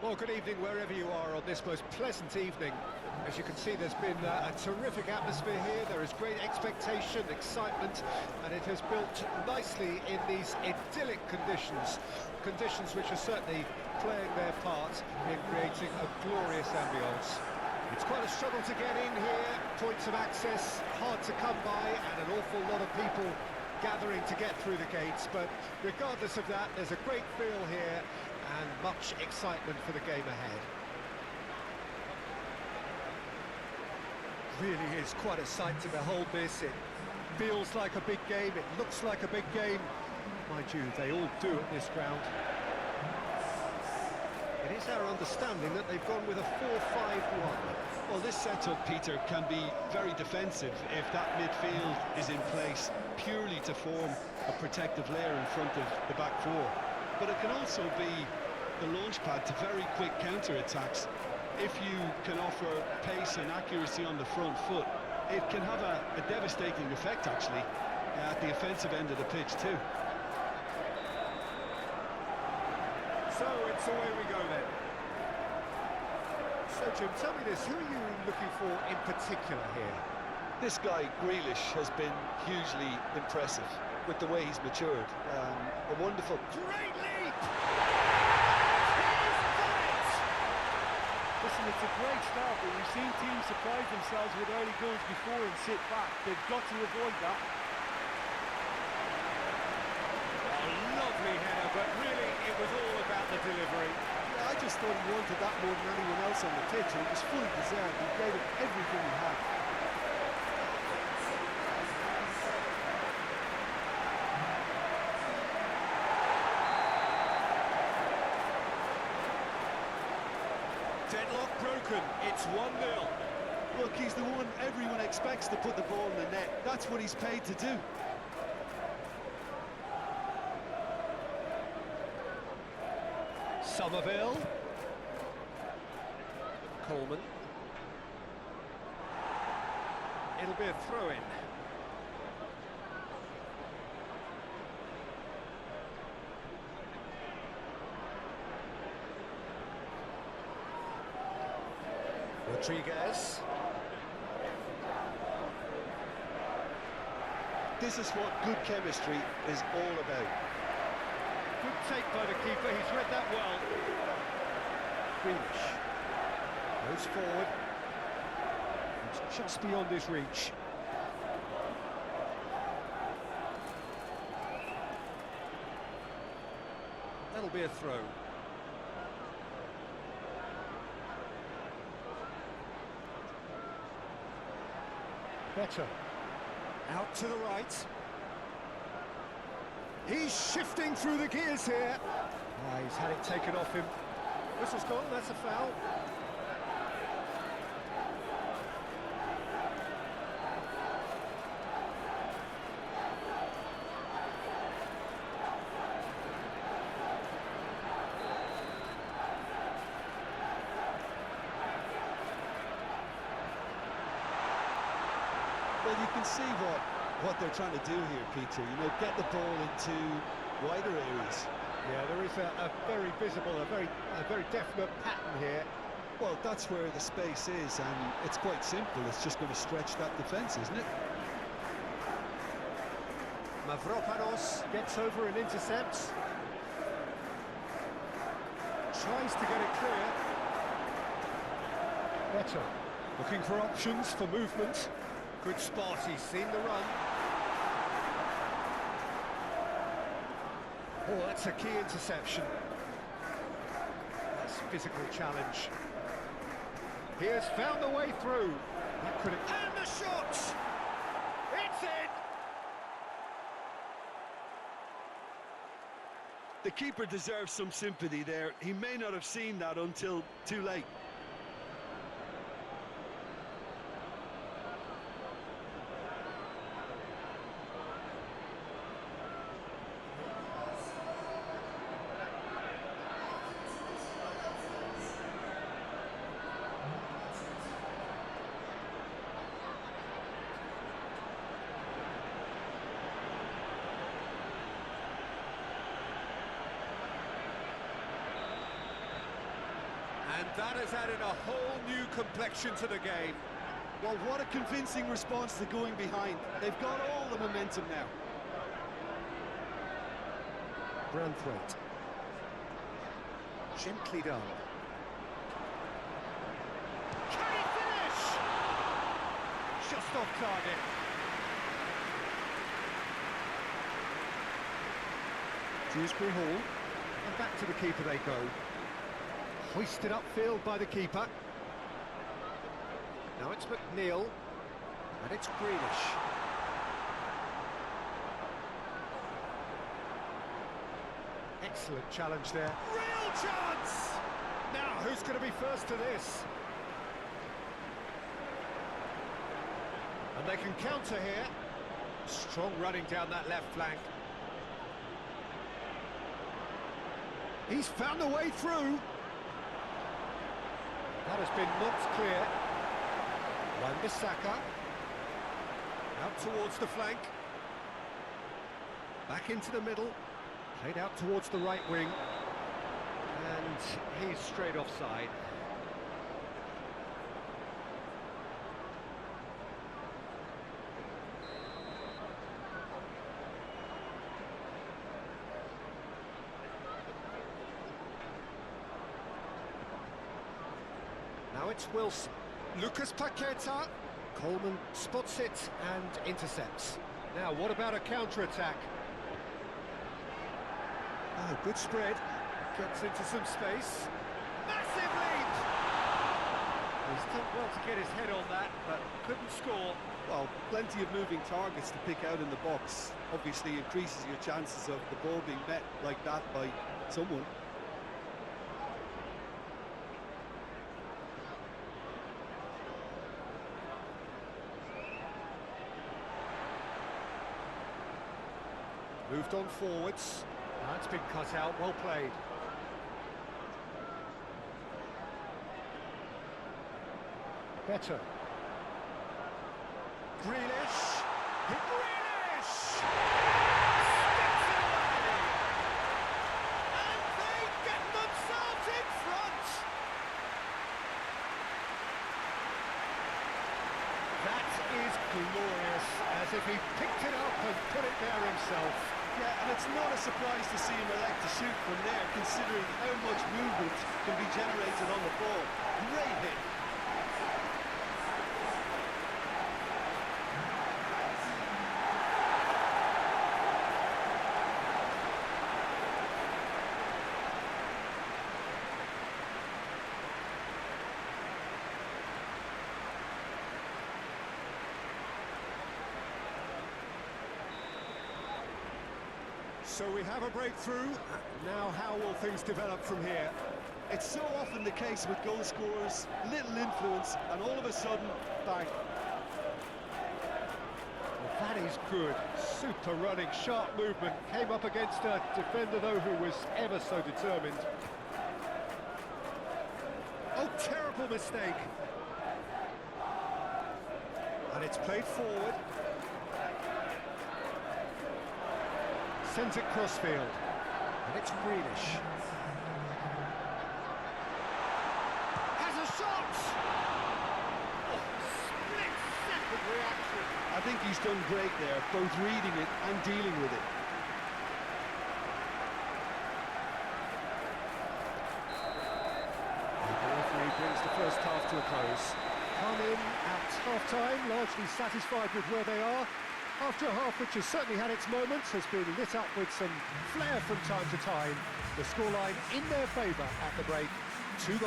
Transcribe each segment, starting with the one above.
Well, good evening wherever you are on this most pleasant evening. As you can see, there's been a terrific atmosphere here. There is great expectation, excitement, and it has built nicely in these idyllic conditions. Conditions which are certainly playing their part in creating a glorious ambience. It's quite a struggle to get in here, points of access hard to come by, and an awful lot of people gathering to get through the gates, but regardless of that, there's a great feel here and much excitement for the game ahead. Really is quite a sight to behold this. It feels like a big game, it looks like a big game. Mind you, they all do at this ground. It is our understanding that they've gone with a 4-5-1. Well, this setup, Peter, can be very defensive if that midfield is in place purely to form a protective layer in front of the back four. But it can also be the launch pad to very quick counter-attacks. If you can offer pace and accuracy on the front foot, it can have a devastating effect, actually, at the offensive end of the pitch, too. So it's away we go then. So Jim, tell me this, who are you looking for in particular here? This guy, Grealish, has been hugely impressive with the way he's matured. A wonderful... Great leap! Listen, it's a great start, but we've seen teams surprise themselves with early goals before and sit back. They've got to avoid that. A lovely header, but really it was all about the delivery. Yeah, I just thought he wanted that more than anyone else on the pitch, and it was fully deserved. He gave it everything he had. Deadlock broken, it's 1-0. Look, he's the one everyone expects to put the ball in the net. That's what he's paid to do. Somerville. Coleman. It'll be a throw-in. Rodriguez. This is what good chemistry is all about. Good take by the keeper, he's read that well. Grealish goes forward. It's just beyond his reach. That'll be a throw. Better. Out to the right. He's shifting through the gears here. He's had it taken off him. Whistle's gone, that's a foul. Well, you can see what they're trying to do here, Peter. You know, get the ball into wider areas. Yeah, there is a very visible, a very definite pattern here. Well, that's where the space is, and it's quite simple. It's just going to stretch that defence, isn't it? Mavropanos gets over and intercepts. Tries to get it clear. Better. Looking for options for movement. Good spot, he's seen the run. Oh, that's a key interception. That's physical challenge. He has found the way through. That could have... And the shot! It's in! The keeper deserves some sympathy there. He may not have seen that until too late. And that has added a whole new complexion to the game. Well, what a convincing response to going behind. They've got all the momentum now. Branthwaite. Gently done. Can he finish? Just off target. Dewsbury Hall. And back to the keeper they go. Hoisted upfield by the keeper. Now it's McNeil. And it's Greenish. Excellent challenge there. Real chance! Now, who's going to be first to this? And they can counter here. Strong running down that left flank. He's found a way through. That has been knocked clear. Wan-Bissaka. Out towards the flank. Back into the middle. Played out towards the right wing. And he's straight offside. Now it's Wilson. Lucas Paqueta. Coleman spots it and intercepts. Now, what about a counter-attack? Oh, good spread. Gets into some space. Massive lead! He's done well to get his head on that, but couldn't score. Well, plenty of moving targets to pick out in the box. Obviously increases your chances of the ball being met like that by someone. Moved on forwards. That's been cut out, well played. Better. Grealish. Grealish! Steps away! And they get themselves in front! That is glorious, as if he picked it up and put it there himself. Yeah, and it's not a surprise to see him elect to shoot from there, considering how much movement can be generated on the ball. Great hit. So we have a breakthrough. Now how will things develop from here? It's so often the case with goal scorers, little influence, and all of a sudden, bang. Well, that is good. Super running, sharp movement. Came up against a defender, though, who was ever so determined. Oh, terrible mistake. And it's played forward. Sends it crossfield. And it's Greenish. Has a shot! Oh, split-second reaction. I think he's done great there, both reading it and dealing with it. The referee brings the first half to a close. Come in at half-time, largely satisfied with where they are. After a half which has certainly had its moments, has been lit up with some flair from time to time. The scoreline in their favour at the break, 2-1.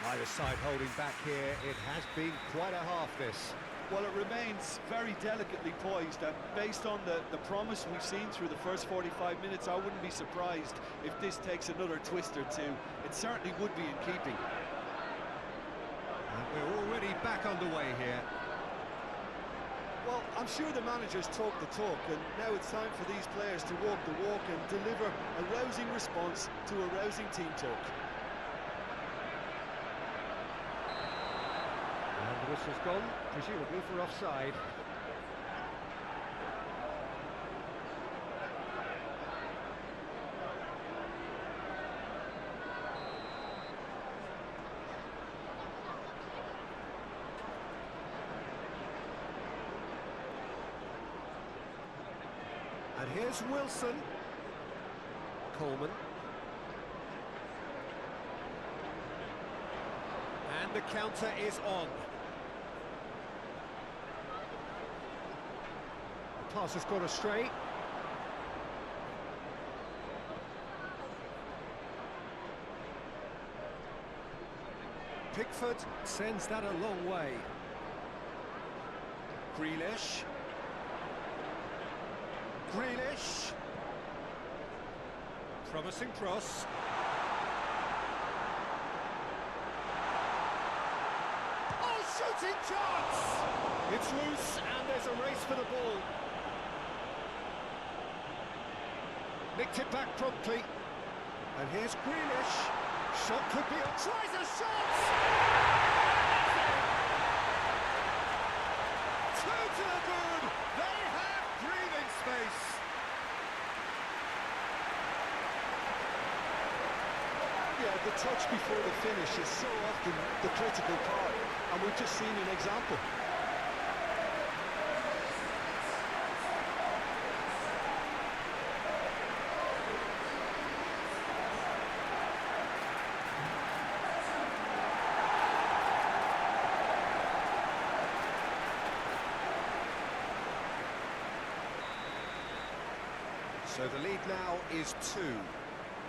Either side holding back here. It has been quite a half, this. Well, it remains very delicately poised, and based on the promise we've seen through the first 45 minutes, I wouldn't be surprised if this takes another twist or two. It certainly would be in keeping. And we're already back underway here. Well, I'm sure the managers talk the talk, and now it's time for these players to walk the walk and deliver a rousing response to a rousing team talk. And the whistle's gone, presumably for offside. Here's Wilson. Coleman. And the counter is on. The pass has gone astray. Pickford sends that a long way. Grealish. Grealish. Promising cross. Oh, shooting chance! It's loose and there's a race for the ball. Nicked it back promptly. And here's Grealish. Shot could be on. Tries a shot! Two to the good. They have breathing space. Yeah, the touch before the finish is so often the critical part, and we've just seen an example. So the lead now is 2.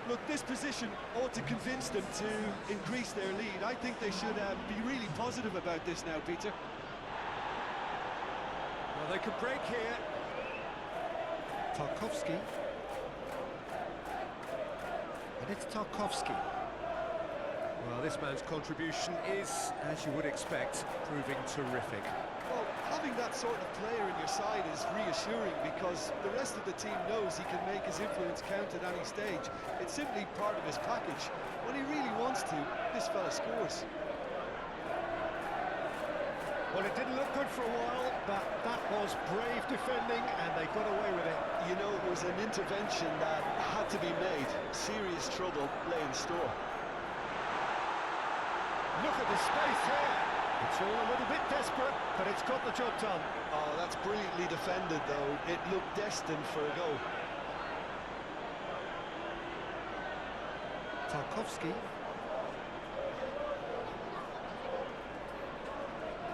Look, this position ought to convince them to increase their lead. I think they should be really positive about this now, Peter. Well, they could break here. Tarkowski. And it's Tarkowski. Well, this man's contribution is, as you would expect, proving terrific. Well, having that sort of player in your side is reassuring because the rest of the team knows he can make his influence count at any stage. It's simply part of his package. When he really wants to, this fella scores. Well, it didn't look good for a while, but that was brave defending and they got away with it. You know, it was an intervention that had to be made. Serious trouble lay in store. Look at the space here. It's all a little bit desperate, but it's got the job done. Oh, that's brilliantly defended, though. It looked destined for a goal. Tarkowski.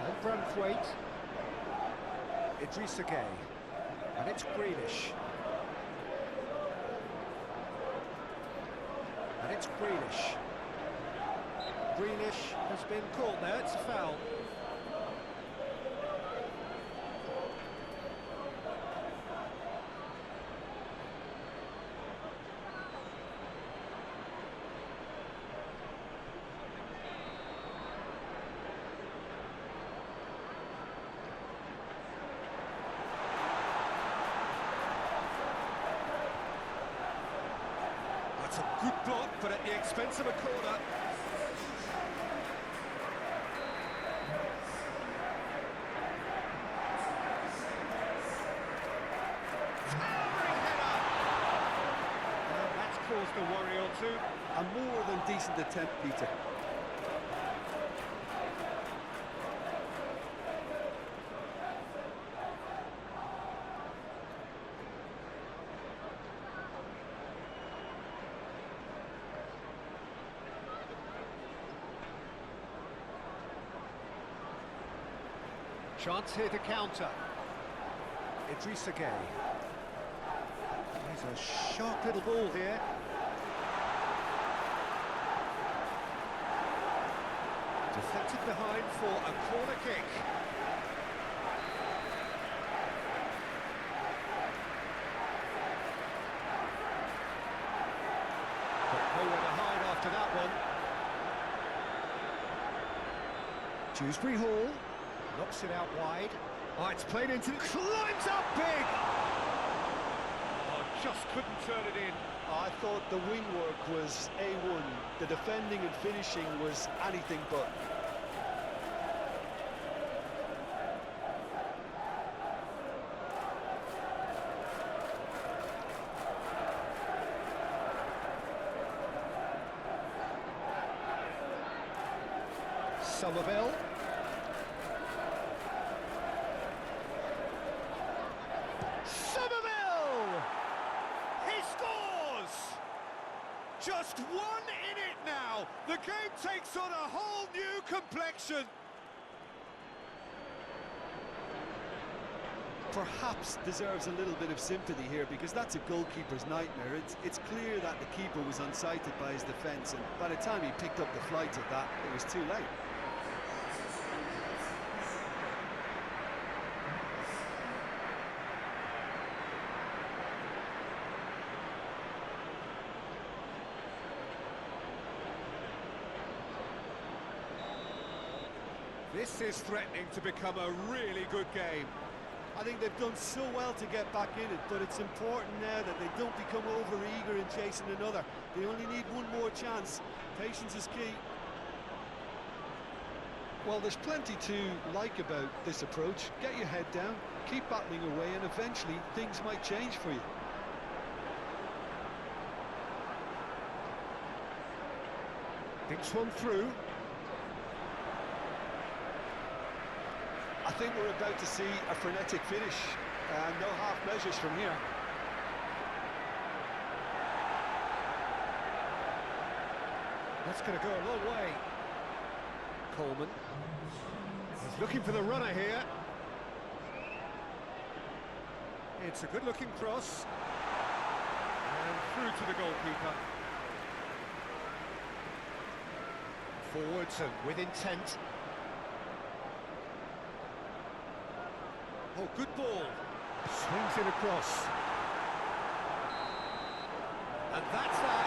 And Branthwaite. Idrissa Gueye. And it's Grealish. And it's Grealish. Grealish has been caught there, it's a foul. That's a good block, but at the expense of a corner. Caused a worry or two. A more than decent attempt, Peter. Chance here to counter. Idrissa Gueye. He's a sharp little ball here. Deflected behind for a corner kick. Got nowhere to hide after that one. Dewsbury Hall knocks it out wide. Oh, it's played into... climbs up big! Oh, just couldn't turn it in. I thought the wing work was A1. The defending and finishing was anything but. Somerville. Somerville! Just 1 in it now. The game takes on a whole new complexion. Perhaps deserves a little bit of sympathy here, because that's a goalkeeper's nightmare. It's clear that the keeper was unsighted by his defence, and by the time he picked up the flight of that, it was too late. This is threatening to become a really good game. I think they've done so well to get back in it, but it's important now that they don't become over-eager in chasing another. They only need one more chance. Patience is key. Well, there's plenty to like about this approach. Get your head down, keep battling away, and eventually things might change for you. Thinks one through. I think we're about to see a frenetic finish, and no half measures from here. That's going to go a long way. Coleman. He's looking for the runner here. It's a good-looking cross. And through to the goalkeeper. Forwards and with intent. Oh, good ball. Swings it across. And that's that.